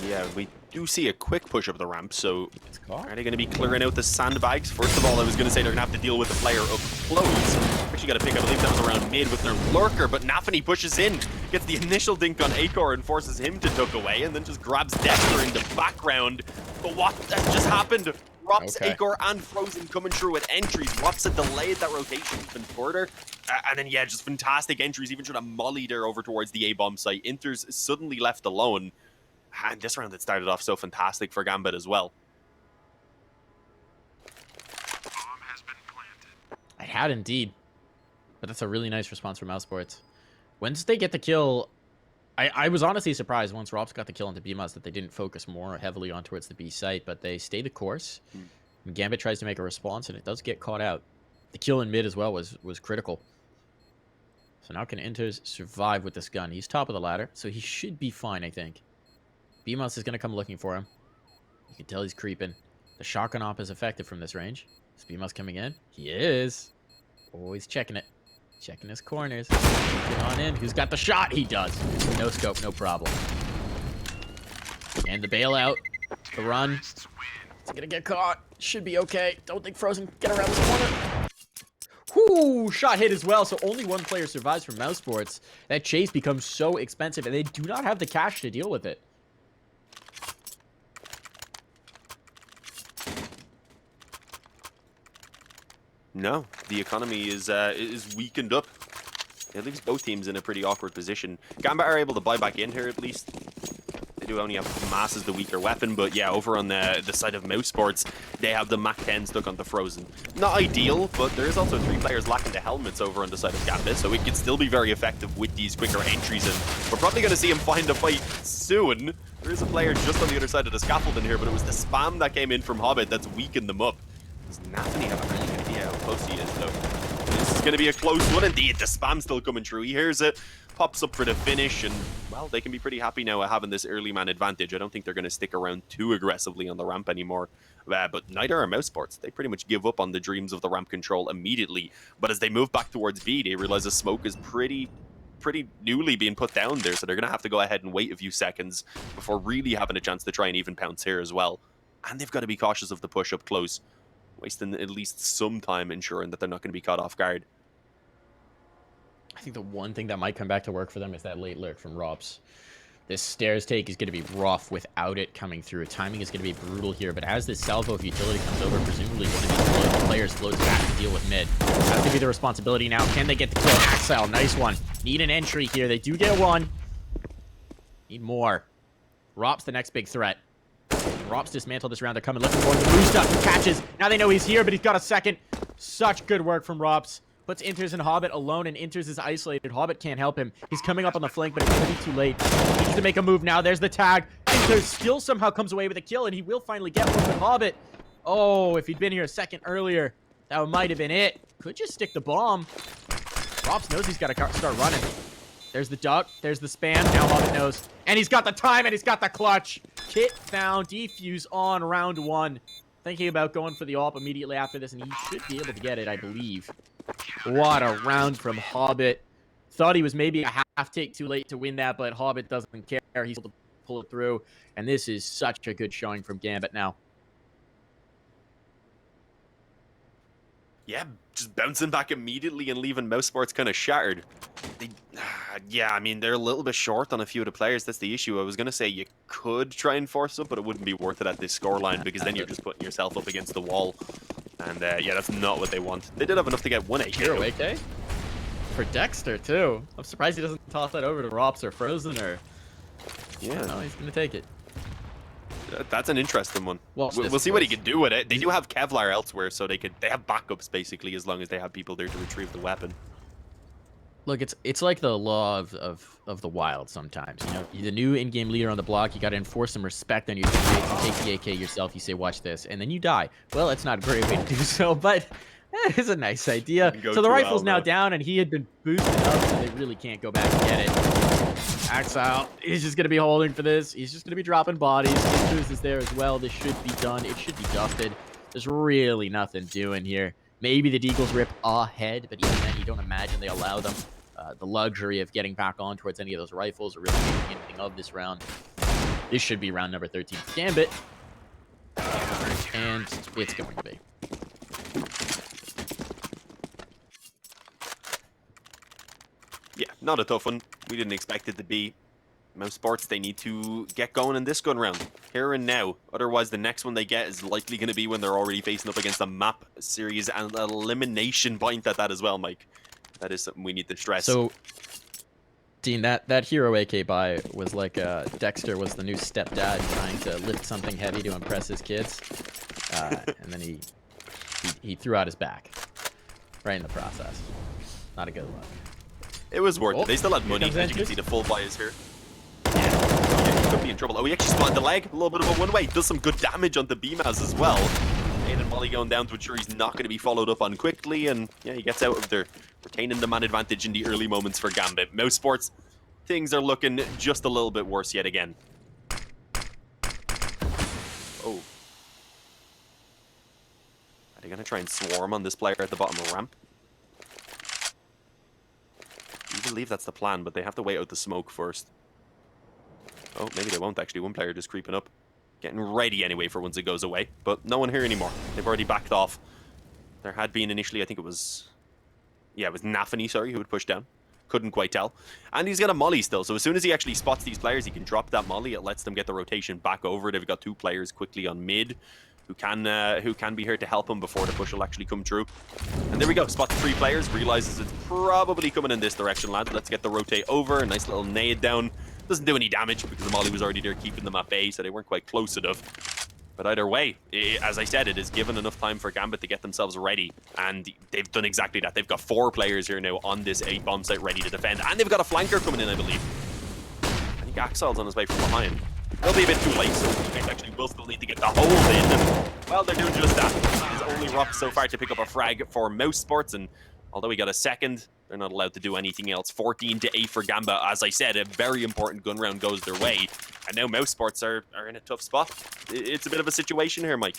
Yeah, we do see a quick push up the ramp, so are they going to be clearing out the sandbags? First of all, I was going to say they're going to have to deal with the player up close. Actually got a pick, I believe that was around mid with their lurker, but Nafany pushes in, gets the initial dink on Acor and forces him to duck away, and then just grabs Dexter in the background. But what has just happened? Rops, Acor, and Frozen coming through with entries. Rops had delayed that rotation even further. And then, yeah, just fantastic entries, even trying to molly there over towards the A-bomb site. Inter's suddenly left alone. And this round, it started off so fantastic for Gambit as well. I had indeed. But that's a really nice response from mousesports. Once they get the kill, I was honestly surprised once Robs got the kill into BMUS that they didn't focus more heavily on towards the B site, but they stay the course. And Gambit tries to make a response, and it does get caught out. The kill in mid as well was critical. So now can Inters survive with this gun? He's top of the ladder, so he should be fine, I think. BMUS is going to come looking for him. You can tell he's creeping. The shotgun op is effective from this range. Is BMUS coming in? He is. Oh, he's checking it. Checking his corners. Get on in. Who's got the shot? He does. No scope, no problem. And the bailout. The run. It's going to get caught. Should be okay. Don't think Frozen can get around this corner. Whoo! Shot hit as well, so only one player survives from mousesports. That chase becomes so expensive, and they do not have the cash to deal with it. No, the economy is weakened up. It leaves both teams in a pretty awkward position. Gambit are able to buy back in here at least. They do only have Mass as the weaker weapon, but yeah, over on the side of mousesports, they have the Mac 10 stuck on the Frozen. Not ideal, but there is also 3 players lacking the helmets over on the side of Gambit, so it can still be very effective with these quicker entries, and we're probably going to see him find a fight soon. There is a player just on the other side of the scaffold in here, but it was the spam that came in from Hobbit that's weakened them up. Does Nafany have a really good idea how close he is, though? This is going going to be a close one indeed. The spam still coming through. He hears it, pops up for the finish, and, well, they can be pretty happy now at having this early man advantage. I don't think they're going to stick around too aggressively on the ramp anymore. But neither are mousesports. They pretty much give up on the dreams of the ramp control immediately. But as they move back towards B, they realize the smoke is pretty newly being put down there, so they're going to have to go ahead and wait a few seconds before really having a chance to try and even pounce here as well. And they've got to be cautious of the push up close, wasting at least some time ensuring that they're not going to be caught off guard. I think the one thing that might come back to work for them is that late lurk from Rops. This stairs take is going to be rough without it coming through. Timing is going to be brutal here, but as this salvo of utility comes over, presumably one of these players floats back to deal with mid. That's going to be the responsibility now. Can they get the kill? Axel, nice one. Need an entry here. They do get one. Need more. Rops the next big threat. Rops dismantled this round. They're coming looking for him. The boost up. He catches. Now they know he's here, but he's got a second. Such good work from Rops. Puts Inters and Hobbit alone, and Inters is isolated. Hobbit can't help him. He's coming up on the flank, but it's going to be too late. He needs to make a move now. There's the tag. Inters still somehow comes away with a kill, and he will finally get one with Hobbit. Oh, if he'd been here a second earlier, that might have been it. Could just stick the bomb. Rops knows he's got to start running. There's the duck. There's the spam. Now Hobbit knows. And he's got the time, and he's got the clutch. Kit found. Defuse on round one. Thinking about going for the AWP immediately after this, and he should be able to get it, I believe. What a round from Hobbit. Thought he was maybe a half take too late to win that, but Hobbit doesn't care. He's able to pull it through, and this is such a good showing from Gambit now. Yeah, just bouncing back immediately and leaving mousesports kind of shattered. Yeah, I mean, they're a little bit short on a few of the players. That's the issue. I was going to say you could try and force it, but it wouldn't be worth it at this scoreline because then you're just putting yourself up against the wall. And yeah, that's not what they want. They did have enough to get one AK. Hero AK? For Dexter, too. I'm surprised he doesn't toss that over to Rops or Frozen or... Yeah. No, he's going to take it. That's an interesting one. Well, we'll see what he can do with it. They do have Kevlar elsewhere, so they have backups basically as long as they have people there to retrieve the weapon. Look, it's like the law of the wild sometimes. You know, you're the new in-game leader on the block. You got to enforce some respect on your teammates. You take the AK yourself. You say, watch this, and then you die. Well, it's not a great way to do so, but it's a nice idea. So the rifle's now down, and he had been boosted up, so they really can't go back and get it. Axel, he's just going to be holding for this. He's just going to be dropping bodies. Intruce is there as well. This should be done. It should be dusted. There's really nothing doing here. Maybe the Deagles rip ahead, but even then, you don't imagine they allow them the luxury of getting back on towards any of those rifles or really making anything of this round. This should be round number 13 for Gambit. And it's going to be. Yeah, not a tough one. We didn't expect it to be. Mousesports, they need to get going in this gun round, here and now. Otherwise, the next one they get is likely going to be when they're already facing up against a map series and an elimination point at that as well, Mike. That is something we need to stress. So, Dean, that hero AK buy was like Dexter was the new stepdad trying to lift something heavy to impress his kids. And then he threw out his back right in the process. Not a good look. It was worth it. They still had money. As you can see, the full buy is here. Yeah, he could be in trouble. Oh, he actually spotted the leg. A little bit of a one-way. Does some good damage on the BMAS as well. And Molly going down to ensure he's not going to be followed up on quickly. And yeah, he gets out of there, retaining the man advantage in the early moments for Gambit. Mousesports, things are looking just a little bit worse yet again. Oh. Are they going to try and swarm on this player at the bottom of the ramp? I believe that's the plan, but they have to wait out the smoke first. Oh, maybe they won't actually. One player just creeping up. Getting ready anyway for once it goes away. But no one here anymore. They've already backed off. There had been initially, I think it was... Yeah, it was Nafany, sorry, who would push down. Couldn't quite tell. And he's got a molly still, so as soon as he actually spots these players, he can drop that molly. It lets them get the rotation back over. They've got two players quickly on mid who can be here to help him before the push will actually come through. And there we go. Spots three players. Realizes it's probably coming in this direction, lads. Let's get the rotate over. A nice little nade down. Doesn't do any damage because the molly was already there keeping them at bay, so they weren't quite close enough. But either way, as I said, it has given enough time for Gambit to get themselves ready. And they've done exactly that. They've got 4 players here now on this A bomb site ready to defend. And they've got a flanker coming in, I believe. I think Axel's on his way from behind. They'll be a bit too late, so they actually will still need to get the hold in. And, well, they're doing just that. It is only Rock so far to pick up a frag for Mousesports, and Although he got a second, they're not allowed to do anything else. 14-8 for Gambit. As I said, a very important gun round goes their way. And now mousesports are in a tough spot. It's a bit of a situation here, Mike.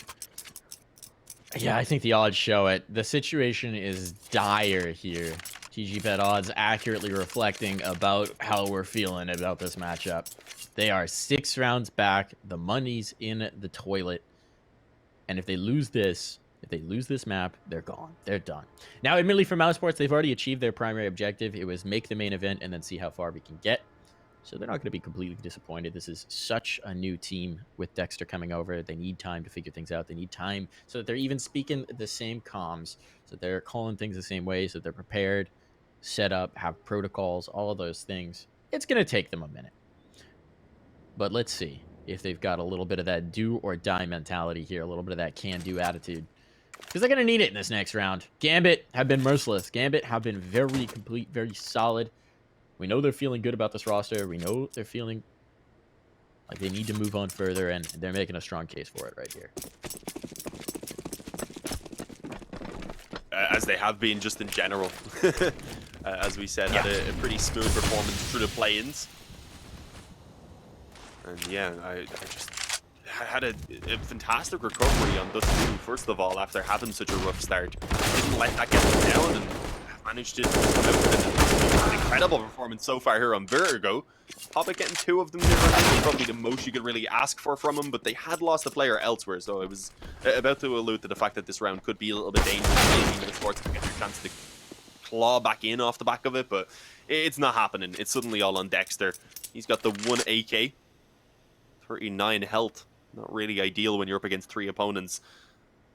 Yeah, I think the odds show it. The situation is dire here. TG Bet odds accurately reflecting about how we're feeling about this matchup. They are 6 rounds back. The money's in the toilet. And if they lose this map, they're gone. They're done. Now, admittedly, for mousesports, they've already achieved their primary objective. It was make the main event and then see how far we can get. So they're not going to be completely disappointed. This is such a new team with Dexter coming over. They need time to figure things out. They need time so that they're even speaking the same comms, so they're calling things the same way, so they're prepared, set up, have protocols, all of those things. It's going to take them a minute. But let's see if they've got a little bit of that do or die mentality here, a little bit of that can-do attitude. Because they're going to need it in this next round. Gambit have been merciless. Gambit have been very complete, very solid. We know they're feeling good about this roster. We know they're feeling like they need to move on further, and they're making a strong case for it right here. As they have been just in general. As we said, had a pretty smooth performance through the play-ins. And yeah, I just had a fantastic recovery on Dust 2, first of all, after having such a rough start. Didn't let that get them down and managed to come out with an incredible performance so far here on Vertigo. Hobbit getting 2 of them there, probably the most you could really ask for from him, but they had lost a player elsewhere, so I was about to allude to the fact that this round could be a little bit dangerous. Maybe Esports can get their chance to claw back in off the back of it, but it's not happening. It's suddenly all on Dexter. He's got the 1 AK, 39 health. Not really ideal when you're up against 3 opponents.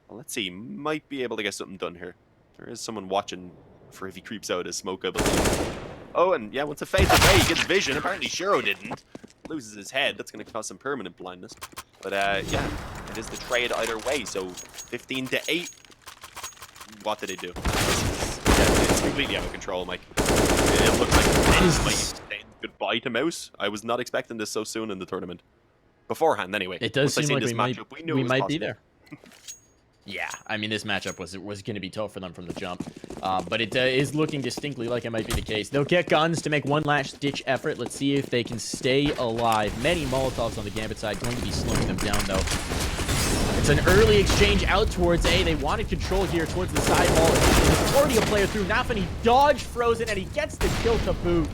Well, let's see, might be able to get something done here. There is someone watching for if he creeps out his smoke, I believe. Oh, and yeah, once it fades away, he gets vision. Apparently Shiro didn't. Loses his head. That's going to cause some permanent blindness. But yeah, it is the trade either way. So 15-8. What did they do? It's completely out of control, Mike. It looks like saying goodbye to Mouse. I was not expecting this so soon in the tournament. Beforehand, anyway. It does seem like we might be there. Yeah, I mean, this matchup was going to be tough for them from the jump. But it is looking distinctly like it might be the case. They'll get guns to make one last-ditch effort. Let's see if they can stay alive. Many Molotovs on the Gambit side going to be slowing them down, though. It's an early exchange out towards A. They wanted control here towards the side wall. There's already a player through. Nafan, he dodged Frozen, and he gets the kill to boot.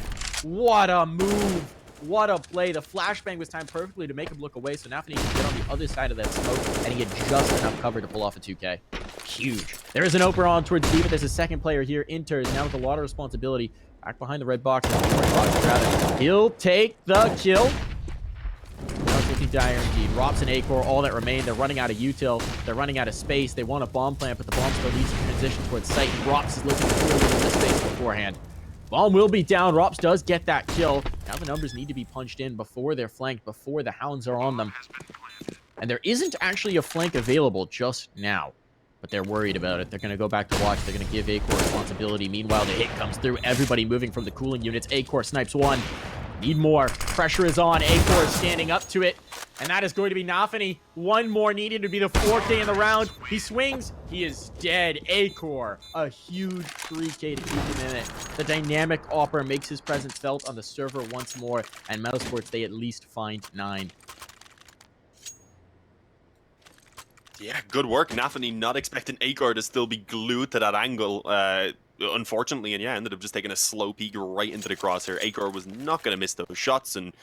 What a move. What a play. The flashbang was timed perfectly to make him look away, so Nafani can get on the other side of that smoke, and he had just enough cover to pull off a 2K. Huge. There is an Operon towards B, but there's a second player here. Enters now with a lot of responsibility. Back behind the red box. He'll take the kill. That's looking dire indeed. Rops and Acor, all that remain. They're running out of util. They're running out of space. They want a bomb plant, but the bomb still needs to transition towards site. And Rops is looking for the space beforehand. Bomb will be down. Rops does get that kill. Now the numbers need to be punched in before they're flanked, before the Hounds are on them. And there isn't actually a flank available just now, but they're worried about it. They're going to go back to watch. They're going to give Acor responsibility. Meanwhile, the hit comes through. Everybody moving from the cooling units. Acor snipes one. Need more. Pressure is on. Acor is standing up to it. And that is going to be Nafani. One more needed to be the 4K in the round. He swings. He is dead. Acor, a huge 3K to keep him in it. The dynamic Opera makes his presence felt on the server once more. And mousesports, they at least find 9. Yeah, good work. Nafani not expecting Acor to still be glued to that angle, unfortunately, and yeah, ended up just taking a slow peek right into the crosshair. Acor was not going to miss those shots, and,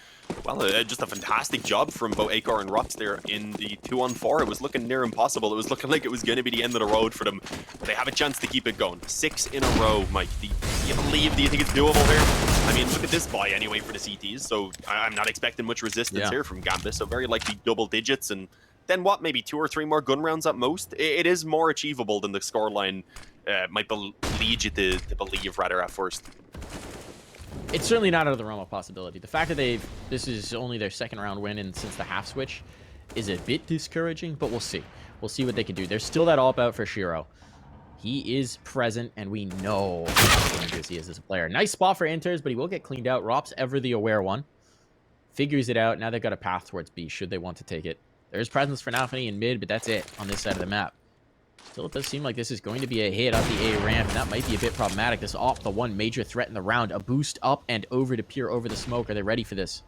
well, just a fantastic job from both Acor and Rops there in the 2-on-4. It was looking near impossible. It was looking like it was going to be the end of the road for them. But they have a chance to keep it going. 6 in a row, Mike. Do you think it's doable here? I mean, look at this buy anyway for the CTs, so I'm not expecting much resistance here from Gambit, so very likely double digits, and then what, maybe 2 or 3 more gun rounds at most? It is more achievable than the scoreline might lead you to believe, rather, at first. It's certainly not out of the realm of possibility. The fact that this is only their second round win since the half switch is a bit discouraging, but we'll see. We'll see what they can do. There's still that all-out for Shiro. He is present, and we know how dangerous he is as a player. Nice spot for Enters, but he will get cleaned out. Rop's ever the aware one. Figures it out. Now they've got a path towards B, should they want to take it. There's presence for Nafani in mid, but that's it on this side of the map. Still, it does seem like this is going to be a hit off the A ramp, and that might be a bit problematic. This off the one major threat in the round. A boost up and over to peer over the smoke. Are they ready for this?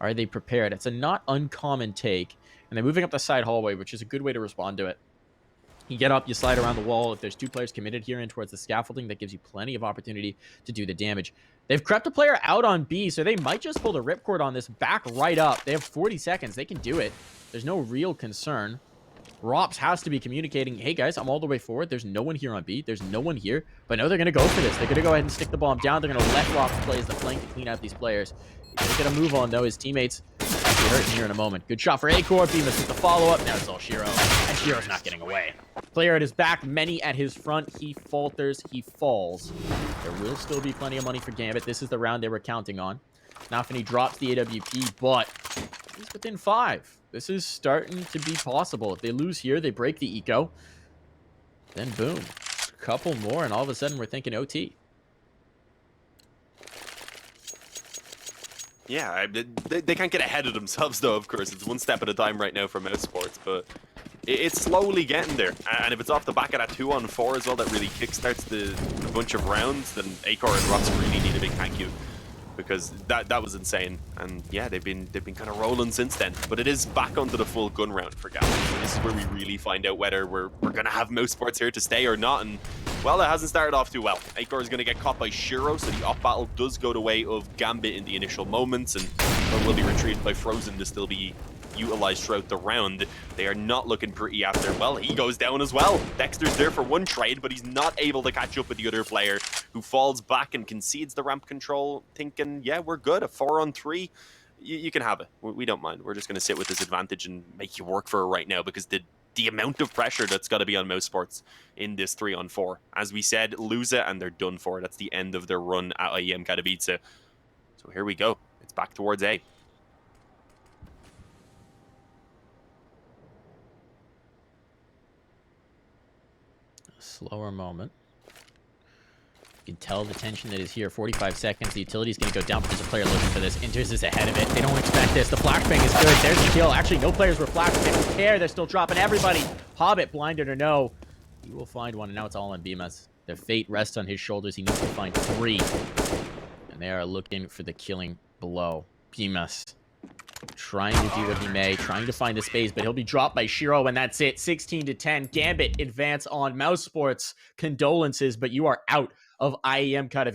Are they prepared? It's a not uncommon take. And they're moving up the side hallway, which is a good way to respond to it. You get up, you slide around the wall. If there's two players committed here in towards the scaffolding, that gives you plenty of opportunity to do the damage. They've crept a player out on B, so they might just pull the ripcord on this, back right up. They have 40 seconds. They can do it. There's no real concern. Rops has to be communicating, hey guys, I'm all the way forward. There's no one here on B. There's no one here. But no, they're going to go for this. They're going to go ahead and stick the bomb down. They're going to let Rops play as the flank to clean out these players. He's going to get a move on, though. His teammates actually hurting here in a moment. Good shot for A-Core. Bemis with the follow-up. Now it's all Shiro. And Shiro's not getting away. Player at his back, many at his front. He falters. He falls. There will still be plenty of money for Gambit. This is the round they were counting on. Nafany drops the AWP, but he's within 5. This is starting to be possible. If they lose here, they break the eco. Then boom. A couple more, and all of a sudden we're thinking OT. Yeah, they can't get ahead of themselves, though, of course. It's one step at a time right now for mousesports, but it's slowly getting there. And if it's off the back of that 2-on-4 as well, that really kickstarts the bunch of rounds, then Acor and Ross really need a big thank you. Because that was insane. And yeah, they've been kind of rolling since then. But it is back onto the full gun round for Gambit. So this is where we really find out whether we're going to have mousesports here to stay or not. And well, it hasn't started off too well. Acor is going to get caught by Shiro, so the off battle does go the way of Gambit in the initial moments, and will be retrieved by Frozen to still be utilized throughout the round. They are not looking pretty after. Well, he goes down as well. Dexter's there for one trade, but he's not able to catch up with the other player, who falls back and concedes the ramp control, thinking, yeah, we're good. A 4-on-3. You can have it. We don't mind. We're just going to sit with this advantage and make you work for it right now, because the amount of pressure that's got to be on mousesports in this 3-on-4. As we said, lose it and they're done for. That's the end of their run at IEM Katowice. So here we go. It's back towards A. Slower moment. You can tell the tension that is here. 45 seconds. The utility's going to go down, but there's a player looking for this. Enters is ahead of it. They don't expect this. The flashbang is good. There's the kill. Actually, no players were flashing. They don't care. They're still dropping everybody. Hobbit, blinded or no, he will find one, and now it's all on Bemis. Their fate rests on his shoulders. He needs to find 3. And they are looking for the killing blow. Bemis trying to do what he may, trying to find the space, but he'll be dropped by Shiro, and that's it. 16-10. Gambit advance on mousesports. Condolences, but you are out of IEM Katowice.